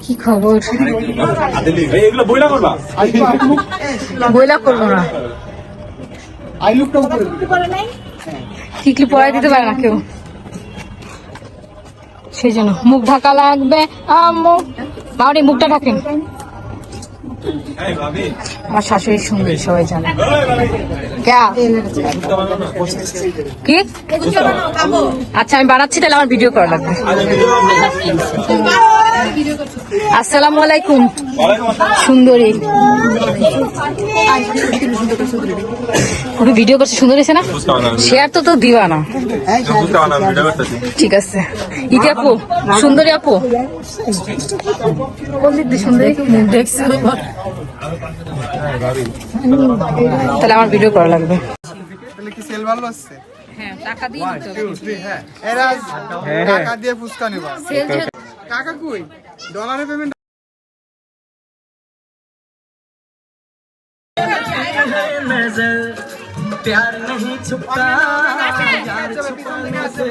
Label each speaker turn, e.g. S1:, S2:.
S1: কি খবর? বইলা করবো না, টিকলি পড়াই দিতে পারে না কেউ, সেই জন্য মুখ ঢাকা লাগবে। মাওরি মুখটা ঢাকেন। আমার শাশুড়ি সুন্দর, সবাই জানে। কি? আচ্ছা আমি বানাচ্ছি, তাহলে আমার ভিডিও করা লাগবে। আসসালামু আলাইকুম সুন্দরী। ভিডিও করছে, সুন্দর হয়েছে না? শেয়ার তো দিবা না, ঠিক আছে। ইতি আপু, সুন্দরী আপু, সুন্দরী দেখছি, তাহলে আমার ভিডিও করা লাগবে। হ্যাঁ, টাকা দিয়ে ফুচকা নেবা। টাকা কই? ডলারে পেমেন্ট। प्यार नहीं छुपता यार छुपाने से